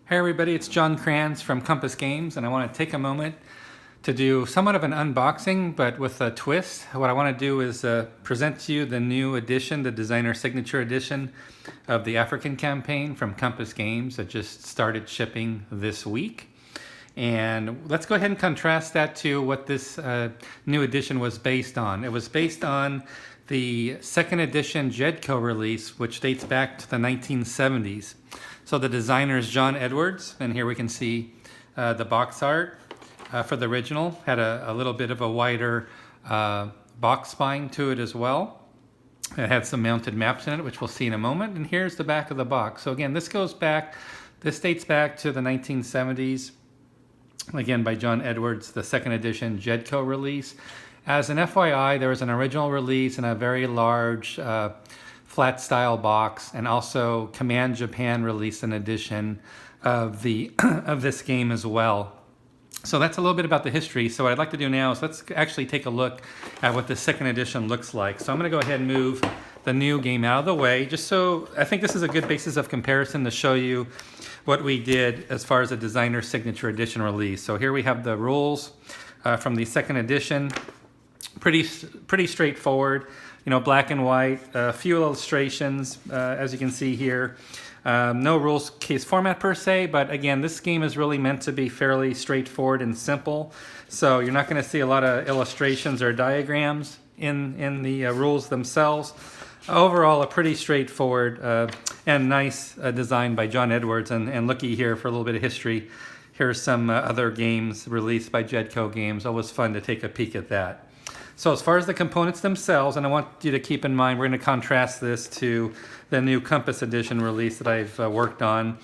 Hey everybody, it's John Kranz from Compass Games, and I want to take a moment to do somewhat of an unboxing, but with a twist. What I want to do is present to you the new edition, the designer signature edition of the African campaign from Compass Games that just started shipping this week. And let's go ahead and contrast that to what this new edition was based on. It was based on the second edition Jedko release, which dates back to the 1970s. So the designer is John Edwards, and here we can see the box art for the original. Had a little bit of a wider box spine to it as well. It had some mounted maps in it, which we'll see in a moment. And here's the back of the box. So again, this dates back to the 1970s. Again, by John Edwards, the second edition Jedko release. As an FYI, there was an original release in a very large flat style box, and also Command Japan released an edition of this game as well. So that's a little bit about the history. So what I'd like to do now is let's actually take a look at what the second edition looks like. So I'm going to go ahead and move the new game out of the way, just so I think this is a good basis of comparison to show you what we did as far as a designer signature edition release. So here we have the rules from the second edition. Pretty straightforward, you know, black and white, a few illustrations, as you can see here. No rules case format per se, but again, this game is really meant to be fairly straightforward and simple. So you're not going to see a lot of illustrations or diagrams in the rules themselves. Overall, a pretty straightforward and nice design by John Edwards. And looky here for a little bit of history. Here's some other games released by Jedko Games. Always fun to take a peek at that. So as far as the components themselves, and I want you to keep in mind, we're going to contrast this to the new Compass Edition release that I've worked on.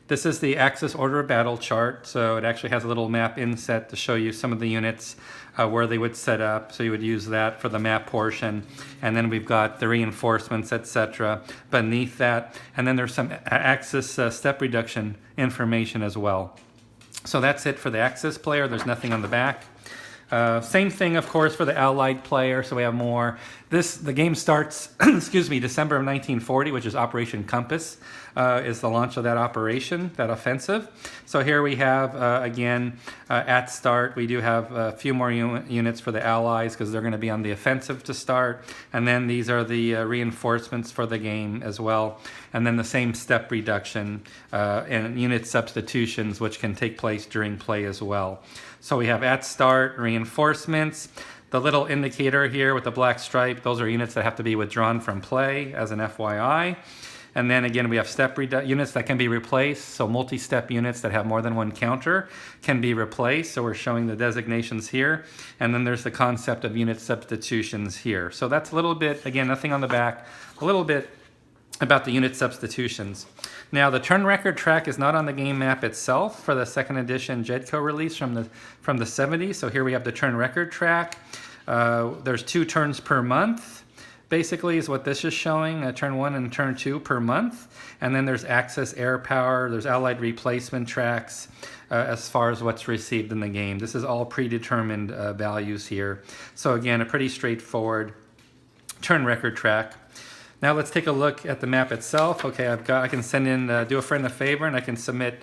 This is the Axis Order of Battle chart, so it actually has a little map inset to show you some of the units, where they would set up, so you would use that for the map portion. And then we've got the reinforcements, etc. beneath that, and then there's some Axis step reduction information as well. So that's it for the Axis player. There's nothing on the back. Same thing, of course, for the Allied player, so we have more. The game starts, excuse me, December of 1940, which is Operation Compass, is the launch of that operation, that offensive. So here we have, again, at start, we do have a few more units for the Allies because they're going to be on the offensive to start. And then these are the reinforcements for the game as well. And then the same step reduction and unit substitutions, which can take place during play as well. So we have at start, reinforcements, the little indicator here with the black stripe, those are units that have to be withdrawn from play as an FYI. And then again, we have step units that can be replaced. So multi-step units that have more than one counter can be replaced. So we're showing the designations here. And then there's the concept of unit substitutions here. So that's a little bit, again, nothing on the back, a little bit about the unit substitutions. Now the turn record track is not on the game map itself for the second edition Jedko release from the 70s. So here we have the turn record track. There's 2 turns per month, basically is what this is showing, turn 1 and turn 2 per month. And then there's Axis air power, there's Allied replacement tracks as far as what's received in the game. This is all predetermined values here. So again, a pretty straightforward turn record track. Now let's take a look at the map itself. Okay, I can send in, do a friend a favor, and I can submit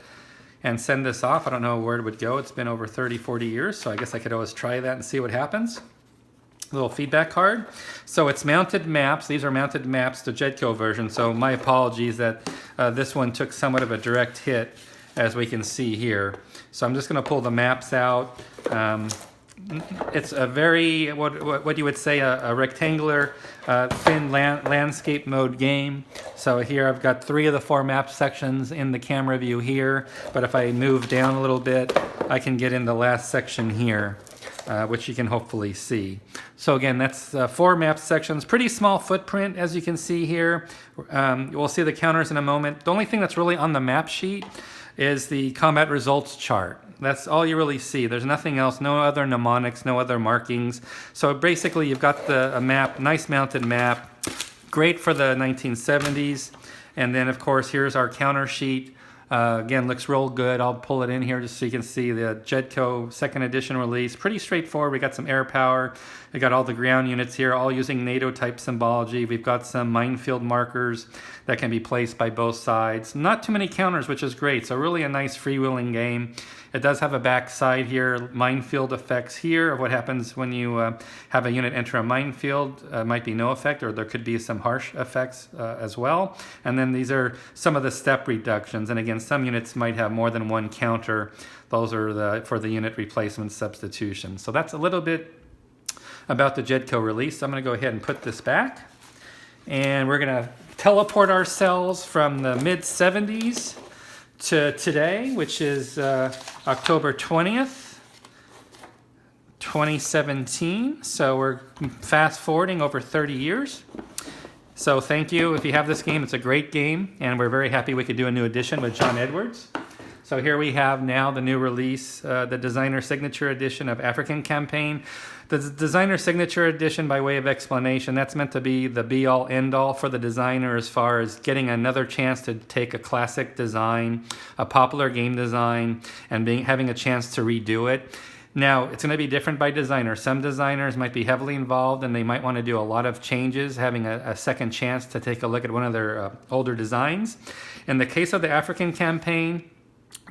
and send this off. I don't know where it would go. It's been over 30, 40 years, so I guess I could always try that and see what happens. A little feedback card. So it's mounted maps. These are mounted maps to Jedko version, so my apologies that this one took somewhat of a direct hit, as we can see here. So I'm just going to pull the maps out. It's a very, what you would say, a rectangular, thin landscape mode game. So here I've got 3 of the 4 map sections in the camera view here, but if I move down a little bit, I can get in the last section here, which you can hopefully see. So again, that's 4 map sections, pretty small footprint, as you can see here. We'll see the counters in a moment. The only thing that's really on the map sheet is the combat results chart. That's all you really see. There's nothing else, no other mnemonics, no other markings. So basically you've got a map, nice mounted map, great for the 1970s. And then of course here's our counter sheet Again, looks real good. I'll pull it in here just so you can see the Jedko 2nd edition release. Pretty straightforward. We got some air power. We got all the ground units here, all using NATO type symbology. We've got some minefield markers that can be placed by both sides. Not too many counters, which is great. So really a nice freewheeling game. It does have a back side here, minefield effects here of what happens when you have a unit enter a minefield. Might be no effect, or there could be some harsh effects as well. And then these are some of the step reductions. And again, some units might have more than one counter. Those are for the unit replacement substitution. So that's a little bit about the Jedko release. I'm going to go ahead and put this back. And we're going to teleport ourselves from the mid-70s to today, which is October 20th, 2017. So we're fast forwarding over 30 years. So thank you. If you have this game, it's a great game, and we're very happy we could do a new edition with John Edwards. So here we have now the new release, the Designer Signature Edition of African Campaign. The Designer Signature Edition, by way of explanation, that's meant to be the be-all, end-all for the designer as far as getting another chance to take a classic design, a popular game design, and having a chance to redo it. Now, it's going to be different by designer. Some designers might be heavily involved and they might want to do a lot of changes, having a second chance to take a look at one of their older designs. In the case of the African Campaign,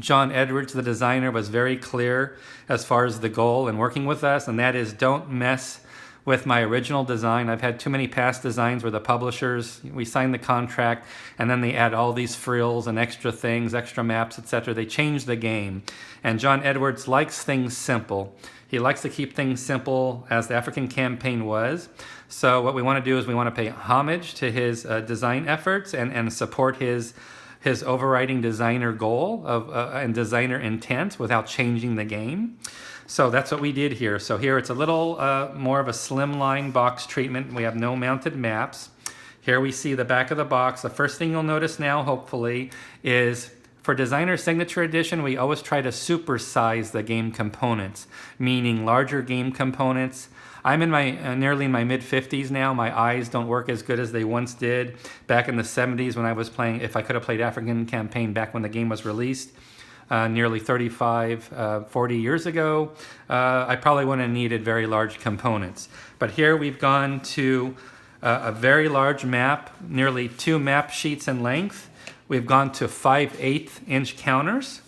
John Edwards, the designer, was very clear as far as the goal in working with us, and that is don't mess with my original design. I've had too many past designs where the publishers, we sign the contract, and then they add all these frills and extra things, extra maps, etc. They change the game. And John Edwards likes things simple. He likes to keep things simple, as the African Campaign was. So what we want to do is we want to pay homage to his design efforts and support his overriding designer goal and designer intent without changing the game. So that's what we did here. So here it's a little more of a slimline box treatment. We have no mounted maps. Here we see the back of the box. The first thing you'll notice now, hopefully, is for Designer Signature Edition, we always try to supersize the game components, meaning larger game components. I'm in my nearly in my mid-50s now. My eyes don't work as good as they once did. Back in the 70s when I was playing, if I could have played African Campaign back when the game was released, nearly 40 years ago, I probably wouldn't have needed very large components. But here we've gone to a very large map, nearly 2 map sheets in length. We've gone to 5/8 inch counters.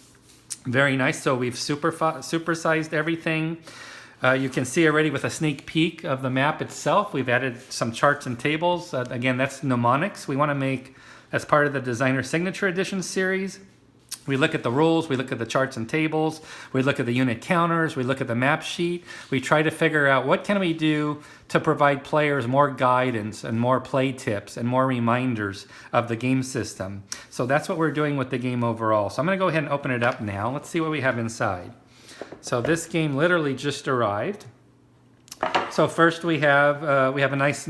Very nice. So we've supersized everything. You can see already with a sneak peek of the map itself, we've added some charts and tables. Again, that's mnemonics. We want to make, as part of the Designer Signature Edition series, we look at the rules, we look at the charts and tables, we look at the unit counters, we look at the map sheet. We try to figure out what can we do to provide players more guidance and more play tips and more reminders of the game system. So that's what we're doing with the game overall. So I'm going to go ahead and open it up now. Let's see what we have inside. So this game literally just arrived. So first we have a nice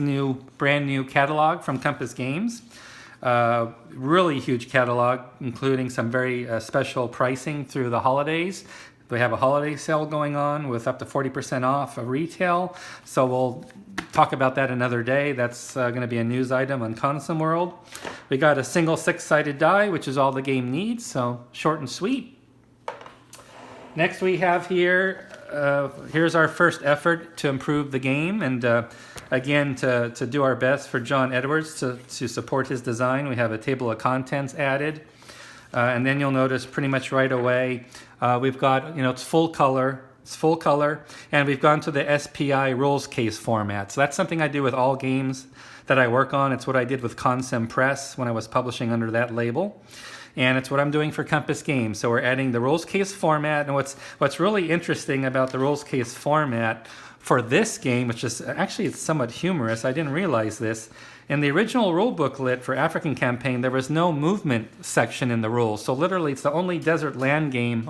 brand new catalog from Compass Games. Really huge catalog, including some very special pricing through the holidays. We have a holiday sale going on with up to 40% off of retail. So we'll talk about that another day. That's going to be a news item on ConsimWorld. We got a single 6-sided die, which is all the game needs. So short and sweet. Next we have here, here's our first effort to improve the game, and again to do our best for John Edwards to support his design. We have a table of contents added, and then you'll notice pretty much right away we've got, it's full color, and we've gone to the SPI rules case format. So that's something I do with all games that I work on. It's what I did with Consim Press when I was publishing under that label. And it's what I'm doing for Compass Games. So we're adding the rules case format. And what's really interesting about the rules case format for this game, which is actually it's somewhat humorous, I didn't realize this. In the original rule booklet for African Campaign, there was no movement section in the rules. So literally it's the only desert land game,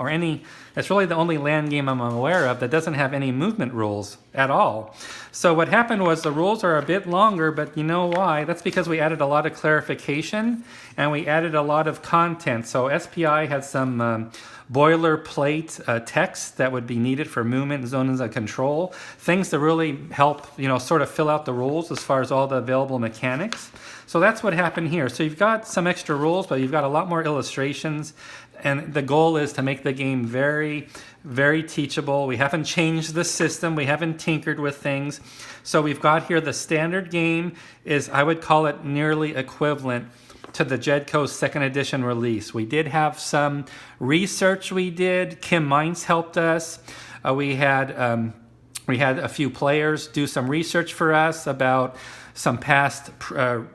it's really the only land game I'm aware of that doesn't have any movement rules at all. So what happened was the rules are a bit longer, but you know why? That's because we added a lot of clarification and we added a lot of content. So SPI had some boilerplate text that would be needed for movement, zones of control, things to really help, sort of fill out the rules as far as all the available mechanics. So that's what happened here. So you've got some extra rules, but you've got a lot more illustrations, and the goal is to make the game very, very teachable. We haven't changed the system. We haven't tinkered with things. So we've got here the standard game is, I would call it nearly equivalent to the Jedko's second edition release. We did have some research we did. Kim Mines helped us. We had a few players do some research for us about some past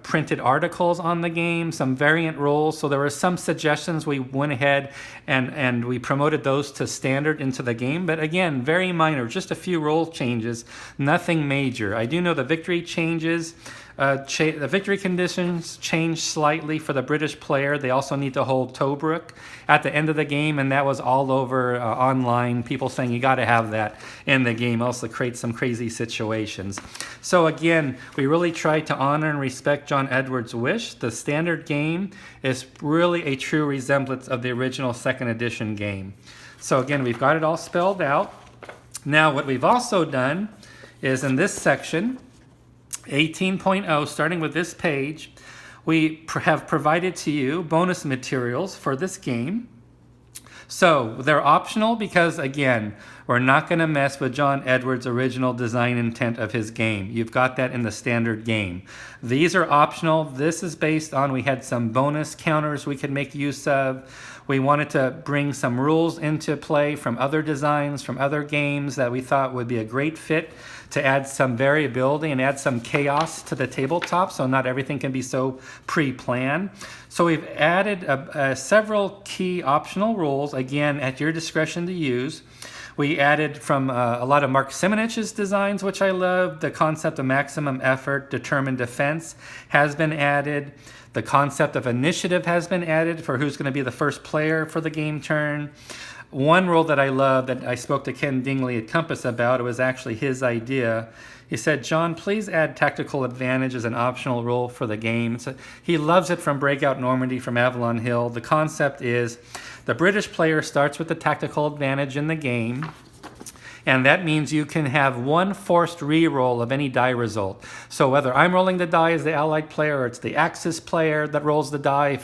printed articles on the game, some variant rules. So there were some suggestions. We went ahead and we promoted those to standard into the game. But again, very minor, just a few rule changes, nothing major. I do know the victory changes. The victory conditions change slightly for the British player. They also need to hold Tobruk at the end of the game, and that was all over online. People saying you got to have that in the game, else it creates some crazy situations. So again, we really tried to honor and respect John Edwards' wish. The standard game is really a true resemblance of the original second edition game. So again, we've got it all spelled out. Now what we've also done is in this section, 18.0, starting with this page, we have provided to you bonus materials for this game. So they're optional because, again, we're not going to mess with John Edwards' original design intent of his game. You've got that in the standard game. These are optional. This is based on, we had some bonus counters we could make use of. We wanted to bring some rules into play from other designs, from other games that we thought would be a great fit to add some variability and add some chaos to the tabletop, so not everything can be so pre-planned. So we've added several key optional rules, again, at your discretion to use. We added from a lot of Mark Simonich's designs, which I love. The concept of maximum effort, determined defense has been added. The concept of initiative has been added for who's going to be the first player for the game turn. One rule that I love that I spoke to Ken Dingley at Compass about, it was actually his idea. He said, John, please add tactical advantage as an optional rule for the game. So he loves it from Breakout Normandy, from Avalon Hill. The concept is the British player starts with the tactical advantage in the game, and that means you can have one forced re-roll of any die result. So whether I'm rolling the die as the Allied player or it's the Axis player that rolls the die,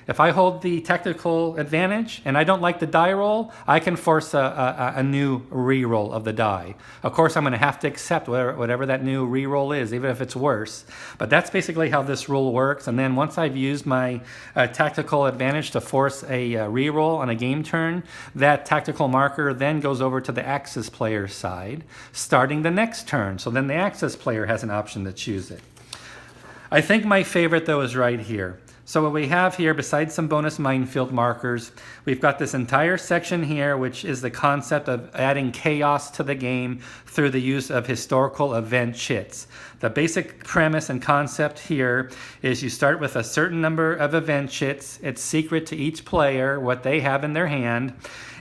if I hold the tactical advantage and I don't like the die roll, I can force a new re-roll of the die. Of course, I'm going to have to accept whatever that new re-roll is, even if it's worse. But that's basically how this rule works. And then once I've used my tactical advantage to force a re-roll on a game turn, that tactical marker then goes over to the Axis player's side, starting the next turn. So then the Axis player has an option to choose it. I think my favorite, though, is right here. So what we have here, besides some bonus minefield markers, we've got this entire section here, which is the concept of adding chaos to the game through the use of historical event chits. The basic premise and concept here is you start with a certain number of event chits. It's secret to each player what they have in their hand.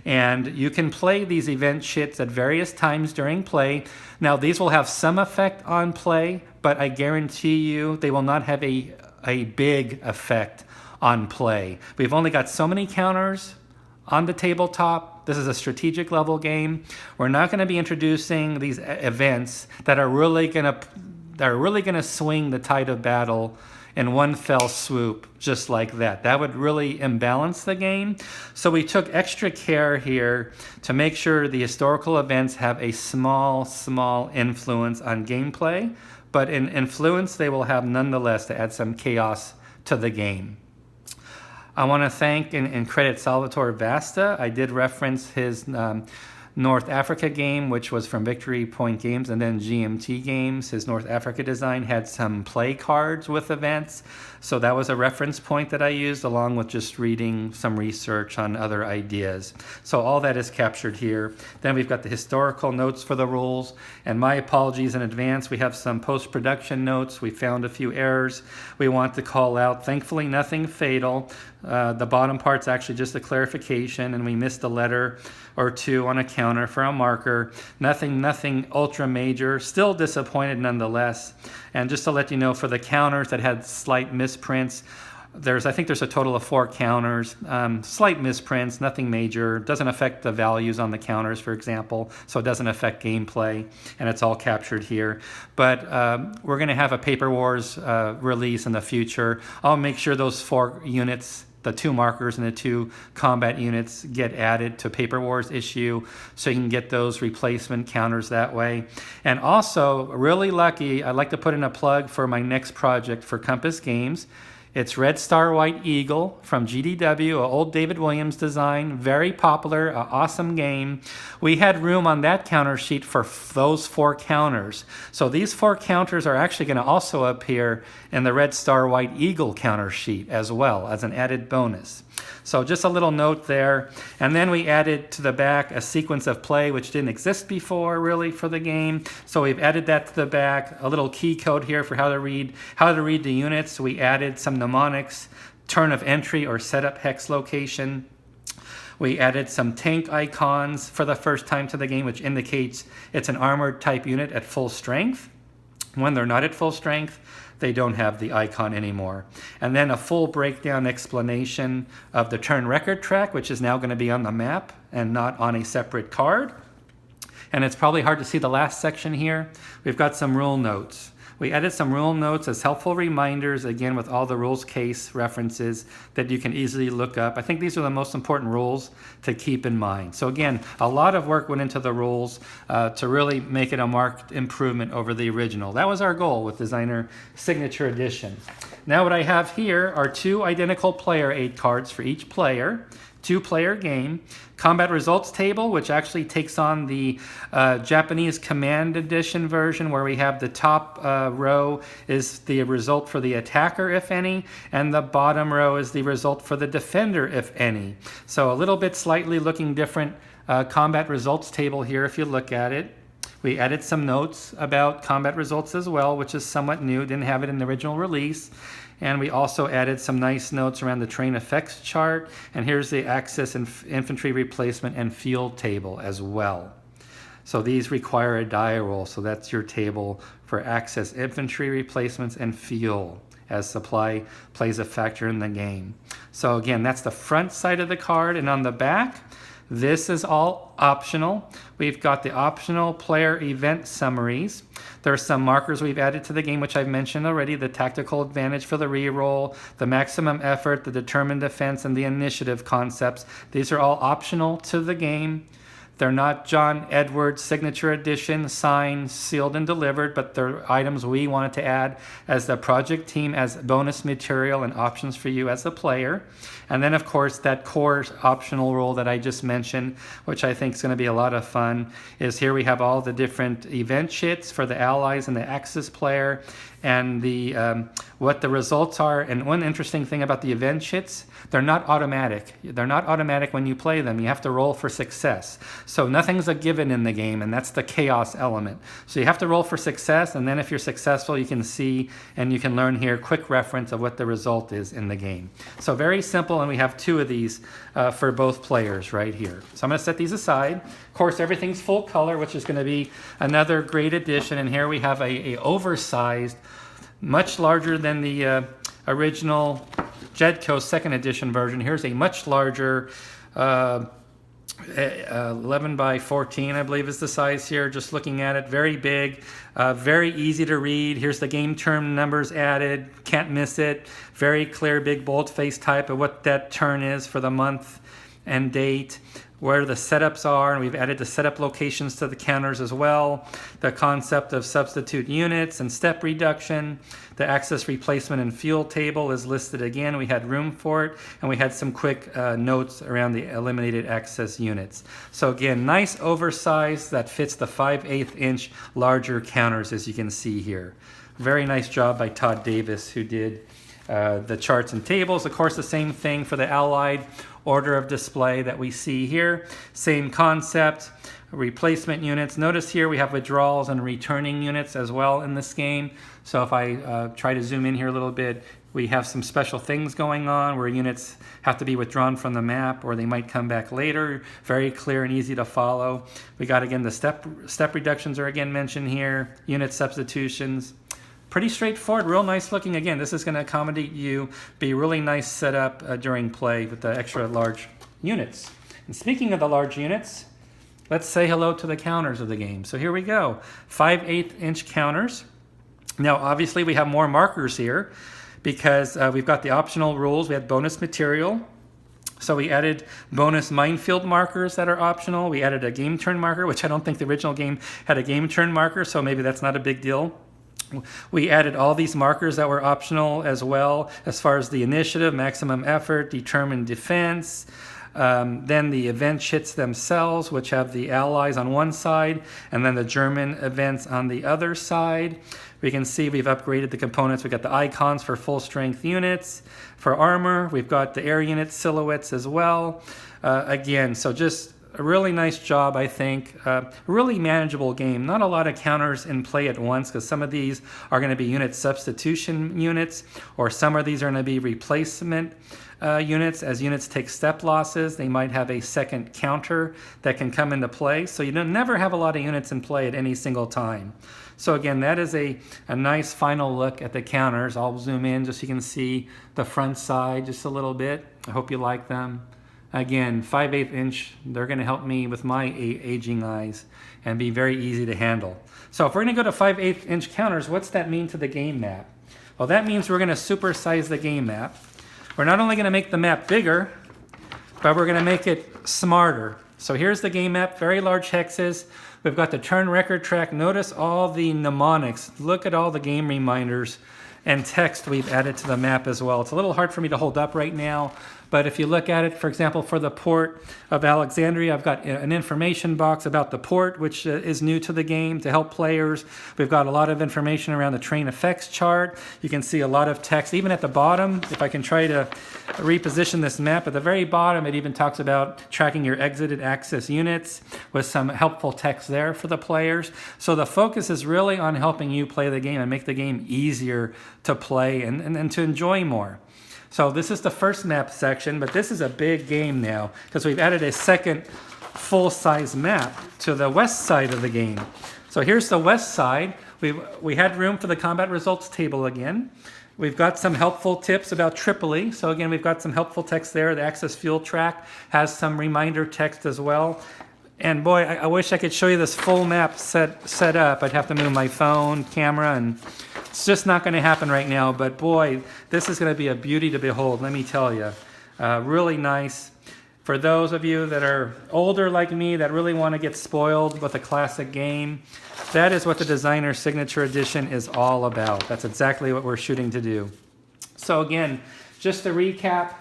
And you can play these event chits at various times during play. Now, these will have some effect on play, but I guarantee you they will not have a big effect on play. We've only got so many counters on the tabletop. This is a strategic level game. We're not going to be introducing these events that are really going to swing the tide of battle in one fell swoop, just like that. That would really imbalance the game. So we took extra care here to make sure the historical events have a small influence on gameplay, but in influence they will have nonetheless to add some chaos to the game. I want to thank and credit Salvatore Vasta. I did reference his North Africa game, which was from Victory Point Games and then GMT Games. His North Africa design had some play cards with events, so that was a reference point that I used, along with just reading some research on other ideas. So all that is captured here. Then we've got the historical notes for the rules, and my apologies in advance. We have some post-production notes. We found a few errors we want to call out. Thankfully, nothing fatal. The bottom part's actually just a clarification, and we missed a letter or two on a counter for a marker. Nothing ultra major. Still disappointed nonetheless. And just to let you know, for the counters that had slight misprints, I think there's a total of 4 counters, slight misprints, nothing major, doesn't affect the values on the counters, for example, so it doesn't affect gameplay, and it's all captured here. But we're going to have a Paper Wars release in the future. I'll make sure those 4 units, the 2 markers and the 2 combat units, get added to Paper Wars issue, so you can get those replacement counters that way. And also, really lucky, I'd like to put in a plug for my next project for Compass Games. It's Red Star White Eagle from GDW, an old David Williams design, very popular, an awesome game. We had room on that counter sheet for those 4 counters. So these 4 counters are actually going to also appear in the Red Star White Eagle counter sheet as well as an added bonus. So just a little note there. And then we added to the back a sequence of play which didn't exist before really for the game. So we've added that to the back, a little key code here for how to read the units. We added some mnemonics, turn of entry or setup hex location. We added some tank icons for the first time to the game, which indicates it's an armored type unit at full strength. When they're not at full strength, they don't have the icon anymore. And then a full breakdown explanation of the turn record track, which is now going to be on the map and not on a separate card. And it's probably hard to see the last section here. We've got some rule notes. We added some rule notes as helpful reminders, again with all the rules case references that you can easily look up. I think these are the most important rules to keep in mind. So again, a lot of work went into the rules to really make it a marked improvement over the original. That was our goal with Designer Signature Edition. Now what I have here are 2 identical player aid cards for each player. 2-player game, combat results table, which actually takes on the Japanese Command Edition version, where we have the top row is the result for the attacker, if any, and the bottom row is the result for the defender, if any. So a little bit slightly looking different combat results table here if you look at it. We added some notes about combat results as well, which is somewhat new, didn't have it in the original release. And we also added some nice notes around the terrain effects chart. And here's the Axis infantry replacement and field table as well. So these require a die roll. So that's your table for Axis infantry replacements and field, as supply plays a factor in the game. So again, that's the front side of the card. And on the back, this is all optional. We've got the optional player event summaries. There are some markers we've added to the game, which I've mentioned already: the tactical advantage for the reroll, the maximum effort, the determined defense, and the initiative concepts. These are all optional to the game. They're not John Edwards Signature Edition, signed, sealed, and delivered, but they're items we wanted to add as the project team as bonus material and options for you as a player. And then, of course, that core optional rule that I just mentioned, which I think is going to be a lot of fun, is here we have all the different event sheets for the allies and the Axis player, and the what the results are. And one interesting thing about the event sheets, they're not automatic. They're not automatic when you play them. You have to roll for success. So nothing's a given in the game, and that's the chaos element. So you have to roll for success, and then if you're successful, you can see and you can learn here quick reference of what the result is in the game. So very simple, and we have 2 of these for both players right here. So I'm going to set these aside. Of course, everything's full color, which is going to be another great addition. And here we have a oversized, much larger than the original Jedko 2nd edition version. Here's a much larger 11 by 14, I believe is the size here. Just looking at it, very big, very easy to read. Here's the game term numbers added, can't miss it. Very clear, big bold-face type of what that turn is for the month and date, where the setups are, and we've added the setup locations to the counters as well. The concept of substitute units and step reduction. The Axis replacement and field table is listed again. We had room for it, and we had some quick notes around the eliminated Axis units. So again, nice oversized that fits the 5/8 inch larger counters, as you can see here. Very nice job by Todd Davis, who did the charts and tables. Of course, the same thing for the Allied order of display that we see here. Same concept, replacement units. Notice here we have withdrawals and returning units as well in this game. So if I try to zoom in here a little bit, we have some special things going on where units have to be withdrawn from the map, or they might come back later. Very clear and easy to follow. We got, again, the step reductions are again mentioned here, unit substitutions. pretty straightforward, real nice looking. Again, this is going to accommodate you, be really nice setup during play with the extra large units. And speaking of the large units, let's say hello to the counters of the game. So here we go, 5/8 inch counters. Now obviously we have more markers here because we've got the optional rules. We had bonus material. So we added bonus minefield markers that are optional. We added a game turn marker, which I don't think the original game had a game turn marker, so maybe that's not a big deal. We added all these markers that were optional as well, as far as the initiative, maximum effort, determined defense, then the event hits themselves, which have the allies on one side, and then the German events on the other side. We can see we've upgraded the components. We've got the icons for full strength units. For armor, we've got the air unit silhouettes as well. Again, so just a really nice job, I think. Really manageable game. Not a lot of counters in play at once because some of these are going to be unit substitution units, or some of these are going to be replacement units. As units take step losses, they might have a second counter that can come into play. So you don't never have a lot of units in play at any single time. So again, that is a nice final look at the counters. I'll zoom in just so you can see the front side just a little bit. I hope you like them. Again, 5/8 inch, they're going to help me with my aging eyes and be very easy to handle. So if we're going to go to 5/8 inch counters, what's that mean to the game map? Well, that means we're going to supersize the game map. We're not only going to make the map bigger, but we're going to make it smarter. So here's the game map, very large hexes. We've got the turn record track. Notice all the mnemonics. Look at all the game reminders and text we've added to the map as well. It's a little hard for me to hold up right now, but if you look at it, for example, for the port of Alexandria, I've got an information box about the port, which is new to the game to help players. We've got a lot of information around the train effects chart. You can see a lot of text, even at the bottom. If I can try to reposition this map, at the very bottom, it even talks about tracking your exited access units with some helpful text there for the players. So the focus is really on helping you play the game and make the game easier to play and to enjoy more. So this is the first map section, but this is a big game now because we've added a second full-size map to the west side of the game. So here's the west side. We had room for the combat results table again. We've got some helpful tips about Tripoli. So again, we've got some helpful text there. The access fuel track has some reminder text as well. And boy, I wish I could show you this full map set up. I'd have to move my phone, camera, and it's just not going to happen right now. But boy, this is going to be a beauty to behold, let me tell you. Really nice. For those of you that are older like me that really want to get spoiled with a classic game, that is what the Designer Signature Edition is all about. That's exactly what we're shooting to do. So again, just to recap,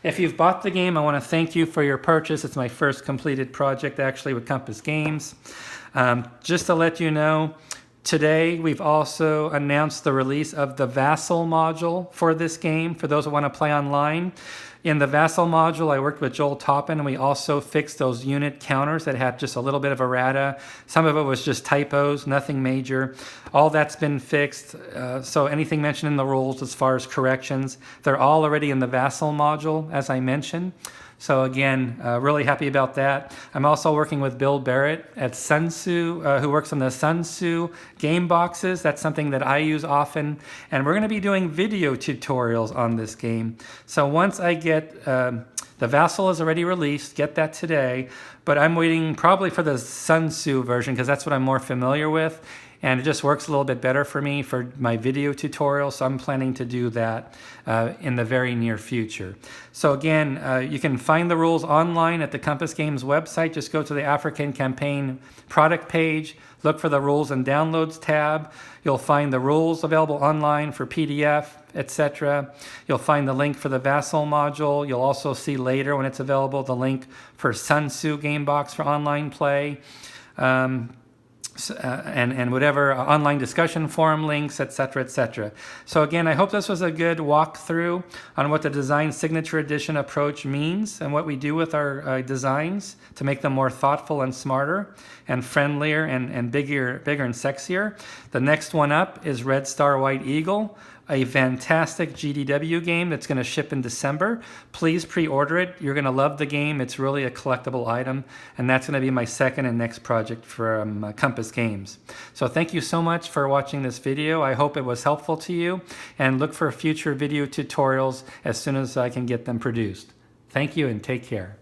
if you've bought the game, I want to thank you for your purchase. It's my first completed project actually with Compass Games. Just to let you know, today we've also announced the release of the Vassal module for this game for those who want to play online. In the Vassal module, I worked with Joel Toppin, and we also fixed those unit counters that had just a little bit of errata. Some of it was just typos, nothing major. All that's been fixed. So anything mentioned in the rules as far as corrections, they're all already in the Vassal module, as I mentioned. So again, really happy about that. I'm also working with Bill Barrett at Sun Tzu, who works on the Sun Tzu game boxes. That's something that I use often. And we're going to be doing video tutorials on this game. So once I get, the Vassal is already released, get that today. But I'm waiting probably for the Sun Tzu version because that's what I'm more familiar with. And it just works a little bit better for me for my video tutorial, so I'm planning to do that in the very near future. So again, you can find the rules online at the Compass Games website. Just go to the African Campaign product page, look for the Rules and Downloads tab. You'll find the rules available online for PDF, etc. You'll find the link for the Vassal module. You'll also see later when it's available the link for Sun Tzu game box for online play. And whatever online discussion forum links, etc., etc. So again, I hope this was a good walkthrough on what the Design Signature Edition approach means and what we do with our designs to make them more thoughtful and smarter and friendlier and bigger and sexier. The next one up is Red Star White Eagle. a fantastic GDW game that's going to ship in December. Please pre-order it. You're going to love the game. It's really a collectible item, and that's going to be my second and next project from Compass Games. So thank you so much for watching this video. I hope it was helpful to you, and look for future video tutorials as soon as I can get them produced. Thank you and take care.